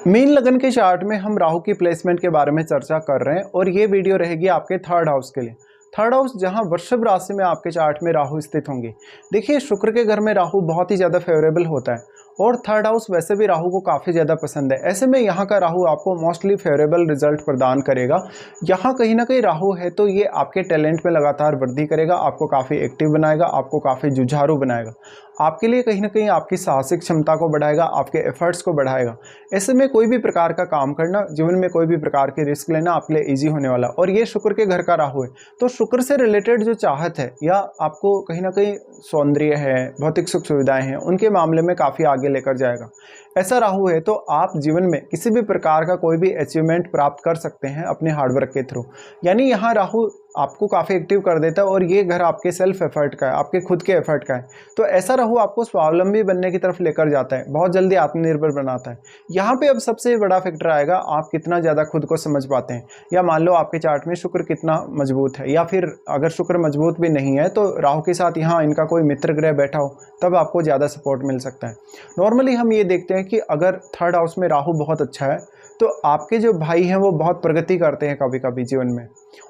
Mean लगन के chart में हम राहु की प्लेसमेंट के बारे में चर्चा कर रहे हैं और ये वीडियो रहेगी आपके थर्ड हाउस के लिए। थर्ड हाउस जहां वृषभ राशि में आपके चार्ट में राहु स्थित होंगे। देखिए, शुक्र के घर में राहु बहुत ही ज़्यादा फेवरेबल होता है और थर्ड हाउस वैसे भी राहु को काफ़ी ज़्यादा पसंद है। ऐसे में यहाँ का राहु आपको मोस्टली फेवरेबल रिजल्ट प्रदान करेगा। यहाँ कहीं ना कहीं राहु है तो ये आपके टैलेंट में लगातार वृद्धि करेगा, आपको काफ़ी एक्टिव बनाएगा, आपको काफ़ी जुझारू बनाएगा, आपके लिए कहीं ना कहीं आपकी साहसिक क्षमता को बढ़ाएगा, आपके एफर्ट्स को बढ़ाएगा। ऐसे में कोई भी प्रकार का काम करना, जीवन में कोई भी प्रकार की रिस्क लेना आपके लिए ईजी होने वाला। और ये शुक्र के घर का राहु है तो शुक्र से रिलेटेड जो चाहत है या आपको कहीं ना कहीं सौंदर्य है, भौतिक सुख सुविधाएं हैं, उनके मामले में काफ़ी आगे लेकर जाएगा। ऐसा राहु है तो आप जीवन में किसी भी प्रकार का कोई भी अचीवमेंट प्राप्त कर सकते हैं अपने हार्डवर्क के थ्रू। यानी यहाँ राहु आपको काफ़ी एक्टिव कर देता है और ये घर आपके सेल्फ एफर्ट का है, आपके खुद के एफर्ट का है। तो ऐसा राहु आपको स्वावलंबी बनने की तरफ लेकर जाता है, बहुत जल्दी आत्मनिर्भर बनाता है। यहाँ पे अब सबसे बड़ा फैक्टर आएगा आप कितना ज़्यादा खुद को समझ पाते हैं, या मान लो आपके चार्ट में शुक्र कितना मजबूत है, या फिर अगर शुक्र मजबूत भी नहीं है तो राहु के साथ यहाँ इनका कोई मित्र ग्रह बैठा हो तब आपको ज़्यादा सपोर्ट मिल सकता है। नॉर्मली हम ये देखते हैं कि अगर थर्ड हाउस में राहु बहुत अच्छा है तो आपके जो भाई हैं वो बहुत प्रगति करते हैं कभी कभी जीवन में,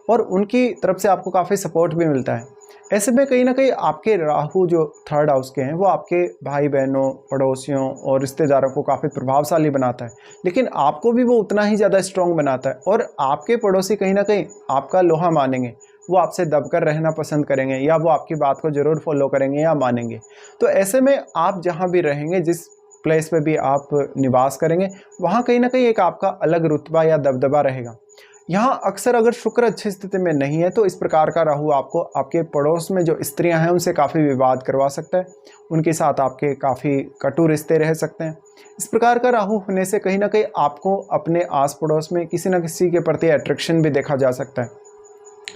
और उनकी तरफ से आपको काफ़ी सपोर्ट भी मिलता है। ऐसे में कहीं ना कहीं आपके राहु जो थर्ड हाउस के हैं वो आपके भाई बहनों, पड़ोसियों और रिश्तेदारों को काफ़ी प्रभावशाली बनाता है, लेकिन आपको भी वो उतना ही ज़्यादा स्ट्रॉन्ग बनाता है। और आपके पड़ोसी कहीं ना कहीं आपका लोहा मानेंगे, वो आपसे दबकर रहना पसंद करेंगे, या वो आपकी बात को ज़रूर फॉलो करेंगे या मानेंगे। तो ऐसे में आप जहाँ भी रहेंगे, जिस प्लेस पे भी आप निवास करेंगे, वहाँ कहीं ना कहीं एक आपका अलग रुतबा या दबदबा रहेगा। यहाँ अक्सर अगर शुक्र अच्छी स्थिति में नहीं है तो इस प्रकार का राहु आपको आपके पड़ोस में जो स्त्रियां हैं उनसे काफ़ी विवाद करवा सकता है, उनके साथ आपके काफ़ी कटु रिश्ते रह सकते हैं। इस प्रकार का राहु होने से कहीं ना कहीं आपको अपने आस पड़ोस में किसी न किसी के प्रति अट्रैक्शन भी देखा जा सकता है,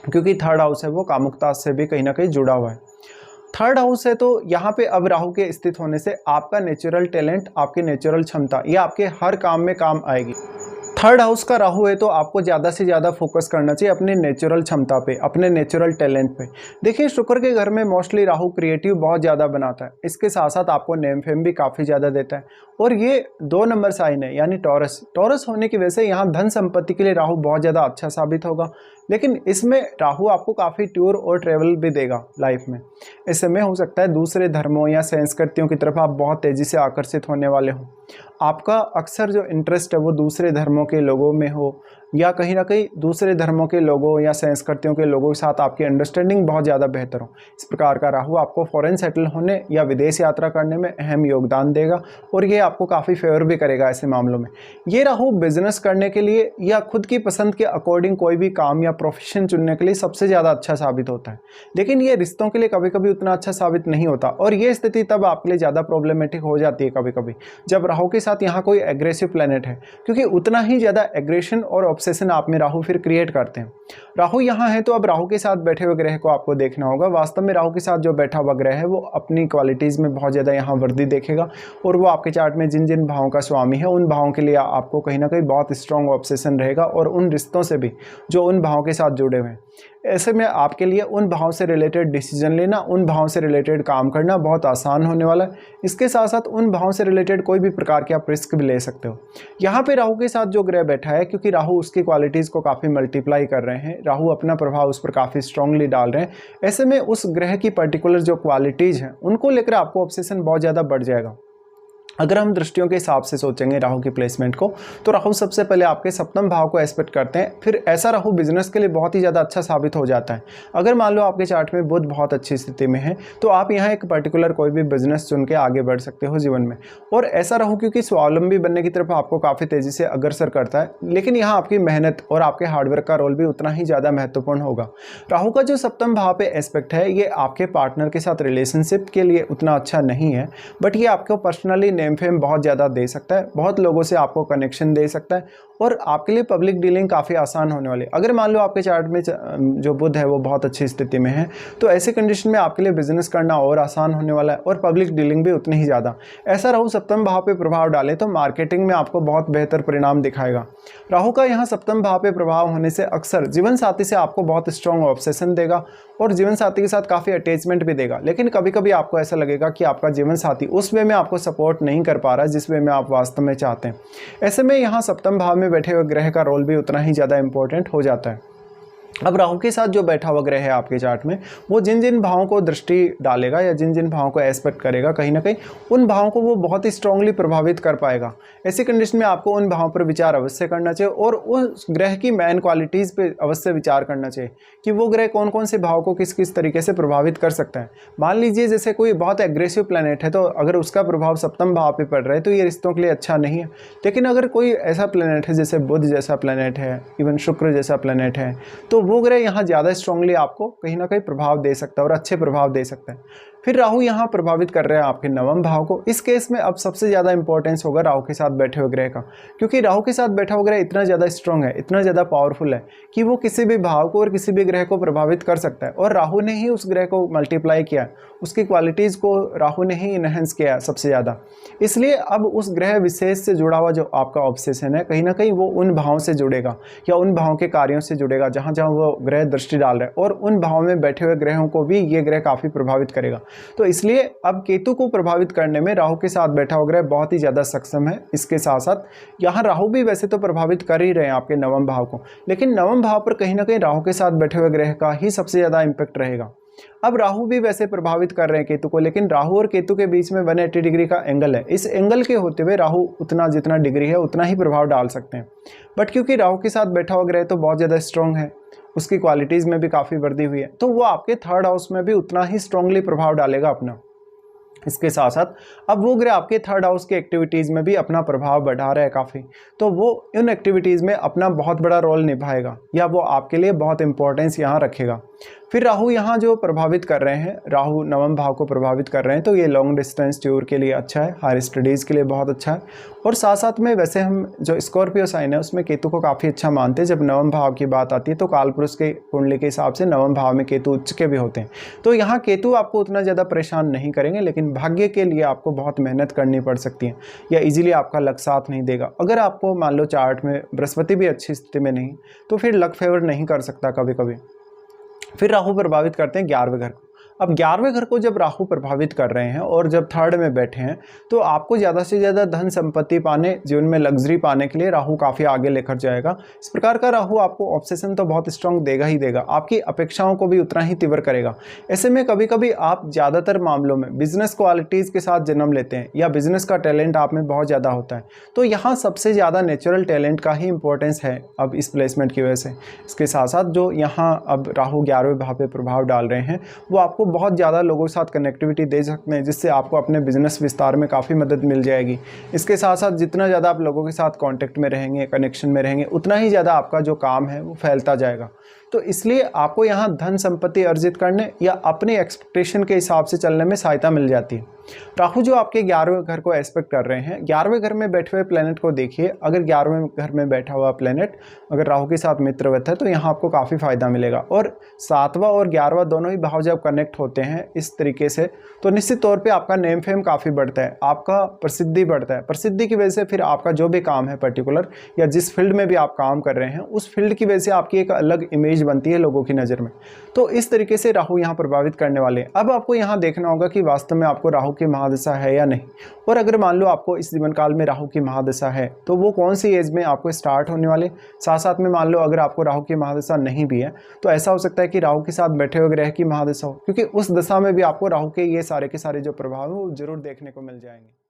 क्योंकि थर्ड हाउस है वो कामुकता से भी कहीं ना कहीं जुड़ा हुआ है। थर्ड हाउस है तो यहाँ पे अब राहु के स्थित होने से आपका नेचुरल टैलेंट, आपकी नेचुरल क्षमता ये आपके हर काम में काम आएगी। थर्ड हाउस का राहु है तो आपको ज़्यादा से ज़्यादा फोकस करना चाहिए अपने नेचुरल क्षमता पे, अपने नेचुरल टैलेंट पे। देखिए, शुक्र के घर में मोस्टली राहु क्रिएटिव बहुत ज़्यादा बनाता है, इसके साथ साथ आपको नेम फेम भी काफ़ी ज़्यादा देता है। और ये 2 नंबर साइन है यानी टॉरस होने की वजह से यहाँ धन संपत्ति के लिए राहु बहुत ज़्यादा अच्छा साबित होगा। लेकिन इसमें राहु आपको काफ़ी टूर और ट्रेवल भी देगा लाइफ में। ऐसे में हो सकता है दूसरे धर्मों या संस्कृतियों की तरफ आप बहुत तेज़ी से आकर्षित होने वाले हो। आपका अक्सर जो इंटरेस्ट है वो दूसरे धर्मों के लोगों में हो, या कहीं ना कहीं दूसरे धर्मों के लोगों या संस्कृतियों के लोगों के साथ आपकी अंडरस्टैंडिंग बहुत ज़्यादा बेहतर हो। इस प्रकार का राहु आपको फॉरेन सेटल होने या विदेश यात्रा करने में अहम योगदान देगा और ये आपको काफ़ी फेवर भी करेगा ऐसे मामलों में। ये राहु बिजनेस करने के लिए या खुद की पसंद के अकॉर्डिंग कोई भी काम या प्रोफेशन चुनने के लिए सबसे ज़्यादा अच्छा साबित होता है, लेकिन ये रिश्तों के लिए कभी कभी उतना अच्छा साबित नहीं होता। और ये स्थिति तब आपके लिए ज़्यादा प्रॉब्लमेटिक हो जाती है कभी कभी जब राहु के साथ यहाँ कोई एग्रेसिव प्लैनेट है, क्योंकि उतना ही ज़्यादा एग्रेशन और ऑब्सेशन आप में राहु फिर क्रिएट करते हैं। राहु यहाँ है तो अब राहु के साथ बैठे हुए ग्रह को आपको देखना होगा। वास्तव में राहु के साथ जो बैठा हुआ ग्रह है वो अपनी क्वालिटीज़ में बहुत ज़्यादा यहाँ वृद्धि देखेगा, और वो आपके चार्ट में जिन जिन भावों का स्वामी है उन भावों के लिए आपको कहीं ना कहीं बहुत स्ट्रॉन्ग ऑब्सेशन रहेगा, और उन रिश्तों से भी जो उन भावों के साथ जुड़े हुए हैं। ऐसे में आपके लिए उन भावों से रिलेटेड डिसीजन लेना, उन भावों से रिलेटेड काम करना बहुत आसान होने वाला है। इसके साथ साथ उन भावों से रिलेटेड कोई भी प्रकार के आप रिस्क भी ले सकते हो। यहाँ पे राहु के साथ जो ग्रह बैठा है, क्योंकि राहु उसकी क्वालिटीज़ को काफ़ी मल्टीप्लाई कर रहे हैं, राहु अपना प्रभाव उस पर काफ़ी स्ट्रांगली डाल रहे हैं। ऐसे में उस ग्रह की पर्टिकुलर जो क्वालिटीज़ हैं उनको लेकर आपको ऑब्सेशन बहुत ज़्यादा बढ़ जाएगा। अगर हम दृष्टियों के हिसाब से सोचेंगे राहु की प्लेसमेंट को, तो राहु सबसे पहले आपके सप्तम भाव को एस्पेक्ट करते हैं। फिर ऐसा राहु बिजनेस के लिए बहुत ही ज़्यादा अच्छा साबित हो जाता है। अगर मान लो आपके चार्ट में बुध बहुत अच्छी स्थिति में है तो आप यहाँ एक पर्टिकुलर कोई भी बिजनेस चुन के आगे बढ़ सकते हो जीवन में। और ऐसा राहु क्योंकि स्वावलंबी बनने की तरफ आपको काफ़ी तेज़ी से अग्रसर करता है, लेकिन यहाँ आपकी मेहनत और आपके हार्डवर्क का रोल भी उतना ही ज़्यादा महत्वपूर्ण होगा। राहु का जो सप्तम भाव पे एस्पेक्ट है ये आपके पार्टनर के साथ रिलेशनशिप के लिए उतना अच्छा नहीं है, बट ये आपको पर्सनली नेम फेम बहुत ज़्यादा दे सकता है, बहुत लोगों से आपको कनेक्शन दे सकता है, और आपके लिए पब्लिक डीलिंग काफ़ी आसान होने वाली है। अगर मान लो आपके चार्ट में जो बुध है वो बहुत अच्छी स्थिति में है तो ऐसे कंडीशन में आपके लिए बिजनेस करना और आसान होने वाला है, और पब्लिक डीलिंग भी उतनी ही ज़्यादा। ऐसा राहु सप्तम भाव पे प्रभाव डाले तो मार्केटिंग में आपको बहुत बेहतर परिणाम दिखाएगा। राहु का यहाँ सप्तम भाव पे प्रभाव होने से अक्सर जीवन साथी से आपको बहुत स्ट्रॉन्ग ऑब्सेशन देगा और जीवन साथी के साथ काफ़ी अटैचमेंट भी देगा, लेकिन कभी कभी आपको ऐसा लगेगा कि आपका जीवन साथी उस वे में आपको सपोर्ट नहीं नहीं कर पा रहा जिस वे में आप वास्तव में चाहते हैं। ऐसे में यहाँ सप्तम भाव में बैठे हुए ग्रह का रोल भी उतना ही ज़्यादा इंपॉर्टेंट हो जाता है। अब राहु के साथ जो बैठा हुआ ग्रह है आपके चार्ट में, वो जिन जिन भावों को दृष्टि डालेगा या जिन जिन भावों को एस्पेक्ट करेगा, कहीं ना कहीं उन भावों को वो बहुत ही स्ट्रांगली प्रभावित कर पाएगा। ऐसी कंडीशन में आपको उन भावों पर विचार अवश्य करना चाहिए और उस ग्रह की मेन क्वालिटीज़ पे अवश्य विचार करना चाहिए कि वो ग्रह कौन कौन से भाव को किस किस तरीके से प्रभावित कर सकता है। मान लीजिए जैसे कोई बहुत एग्रेसिव प्लैनेट है, तो अगर उसका प्रभाव सप्तम भाव पे पड़ रहा है तो ये रिश्तों के लिए अच्छा नहीं है। लेकिन अगर कोई ऐसा प्लैनेट है जैसे बुध जैसा प्लैनेट है, इवन शुक्र जैसा प्लैनेट है, तो वो ग्रह यहाँ ज़्यादा स्ट्रांगली आपको कहीं ना कहीं प्रभाव दे सकता है और अच्छे प्रभाव दे सकता है। फिर राहु यहाँ प्रभावित कर रहे हैं आपके नवम भाव को। इस केस में अब सबसे ज़्यादा इंपॉर्टेंस होगा राहु के साथ बैठे हुए ग्रह का, क्योंकि राहु के साथ बैठा हुआ ग्रह इतना ज़्यादा स्ट्रांग है, इतना ज़्यादा पावरफुल है कि वो किसी भी भाव को और किसी भी ग्रह को प्रभावित कर सकता है। और राहु ने ही उस ग्रह को मल्टीप्लाई किया, उसकी क्वालिटीज़ को राहु ने ही इनहेंस किया सबसे ज़्यादा। इसलिए अब उस ग्रह विशेष से जुड़ा हुआ जो आपका ऑब्सेशन है, कहीं ना कहीं वो उन भावों से जुड़ेगा या उन भावों के कार्यों से जुड़ेगा जहाँ जहाँ वो ग्रह दृष्टि डाल रहे हैं, और उन भावों में बैठे हुए ग्रहों को भी ये ग्रह काफ़ी प्रभावित करेगा। तो इसलिए अब केतु को प्रभावित करने में राहु के साथ बैठा हुआ ग्रह बहुत ही ज़्यादा सक्षम है। इसके साथ साथ यहाँ राहु भी वैसे तो प्रभावित कर ही रहे हैं आपके नवम भाव को, लेकिन नवम भाव पर कहीं ना कहीं राहु के साथ बैठे हुए ग्रह का ही सबसे ज़्यादा इम्पैक्ट रहेगा। अब राहु भी वैसे प्रभावित कर रहे हैं केतु को, लेकिन राहु और केतु के बीच में 180 डिग्री का एंगल है। इस एंगल के होते हुए राहु उतना जितना डिग्री है उतना ही प्रभाव डाल सकते हैं। बट क्योंकि राहु के साथ बैठा हुआ ग्रह तो बहुत ज़्यादा स्ट्रॉन्ग है, उसकी क्वालिटीज़ में भी काफ़ी वृद्धि हुई है, तो वो आपके थर्ड हाउस में भी उतना ही स्ट्रांगली प्रभाव डालेगा अपना। इसके साथ साथ अब वो ग्रह आपके थर्ड हाउस की एक्टिविटीज़ में भी अपना प्रभाव बढ़ा रहा है काफ़ी, तो वो इन एक्टिविटीज़ में अपना बहुत बड़ा रोल निभाएगा या वो आपके लिए बहुत इंपॉर्टेंस यहाँ रखेगा। फिर राहु यहाँ जो प्रभावित कर रहे हैं, राहु नवम भाव को प्रभावित कर रहे हैं, तो ये लॉन्ग डिस्टेंस टूर के लिए अच्छा है, हायर स्टडीज़ के लिए बहुत अच्छा है। और साथ साथ में वैसे हम जो स्कॉर्पियो साइन है उसमें केतु को काफ़ी अच्छा मानते हैं। जब नवम भाव की बात आती है तो कालपुरुष के कुंडली के हिसाब से नवम भाव में केतु उच्च के भी होते हैं, तो यहाँ केतु आपको उतना ज़्यादा परेशान नहीं करेंगे, लेकिन भाग्य के लिए आपको बहुत मेहनत करनी पड़ सकती है या ईजिली आपका लक साथ नहीं देगा। अगर आपको मान लो चार्ट में बृहस्पति भी अच्छी स्थिति में नहीं, तो फिर लक फेवर नहीं कर सकता कभी कभी। फिर राहु प्रभावित करते हैं 11वें घर को। अब 11वें घर को जब राहु प्रभावित कर रहे हैं और जब थर्ड में बैठे हैं, तो आपको ज़्यादा से ज़्यादा धन संपत्ति पाने, जीवन में लग्जरी पाने के लिए राहु काफ़ी आगे लेकर जाएगा। इस प्रकार का राहु आपको ऑब्सेशन तो बहुत स्ट्रांग देगा ही देगा, आपकी अपेक्षाओं को भी उतना ही तीव्र करेगा। ऐसे में कभी कभी आप ज़्यादातर मामलों में बिजनेस क्वालिटीज़ के साथ जन्म लेते हैं या बिजनेस का टैलेंट आप में बहुत ज़्यादा होता है, तो यहाँ सबसे ज़्यादा नेचुरल टैलेंट का ही इंपॉर्टेंस है अब इस प्लेसमेंट की वजह से। इसके साथ साथ जो यहाँ अब राहु 11वें भाव पे प्रभाव डाल रहे हैं, वो आपको बहुत ज़्यादा लोगों के साथ कनेक्टिविटी दे सकते हैं, जिससे आपको अपने बिजनेस विस्तार में काफ़ी मदद मिल जाएगी। इसके साथ साथ जितना ज़्यादा आप लोगों के साथ कांटेक्ट में रहेंगे, कनेक्शन में रहेंगे, उतना ही ज़्यादा आपका जो काम है वो फैलता जाएगा। तो इसलिए आपको यहाँ धन संपत्ति अर्जित करने या अपने एक्सपेक्टेशन के हिसाब से चलने में सहायता मिल जाती है। राहु जो आपके 11वें घर को एस्पेक्ट कर रहे हैं, 11वें घर में बैठे हुए प्लेनेट को देखिए। अगर 11वें घर में बैठा हुआ प्लेनेट अगर राहु के साथ मित्रवत है तो यहाँ आपको काफ़ी फायदा मिलेगा। और 7वां और 11वां दोनों ही भाव जब कनेक्ट होते हैं इस तरीके से, तो निश्चित तौर पे आपका नेम फेम काफ़ी बढ़ता है, आपका प्रसिद्धि बढ़ता है। प्रसिद्धि की वजह से फिर आपका जो भी काम है पर्टिकुलर या जिस फील्ड में भी आप काम कर रहे हैं, उस फील्ड की वजह से आपकी एक अलग इमेज बनती है लोगों की नज़र में। तो इस तरीके से राहु यहाँ प्रभावित करने वाले हैं। अब आपको यहाँ देखना होगा कि वास्तव में आपको राहु की महादशा है या नहीं, और अगर मान लो आपको इस जीवन काल में राहु की महादशा है तो वो कौन सी एज में आपको स्टार्ट होने वाले। साथ साथ में मान लो अगर आपको राहु की महादशा नहीं भी है, तो ऐसा हो सकता है कि राहु के साथ बैठे हुए ग्रह की महादशा हो, क्योंकि उस दशा में भी आपको राहु के ये सारे के सारे जो प्रभाव है वो जरूर देखने को मिल जाएंगे।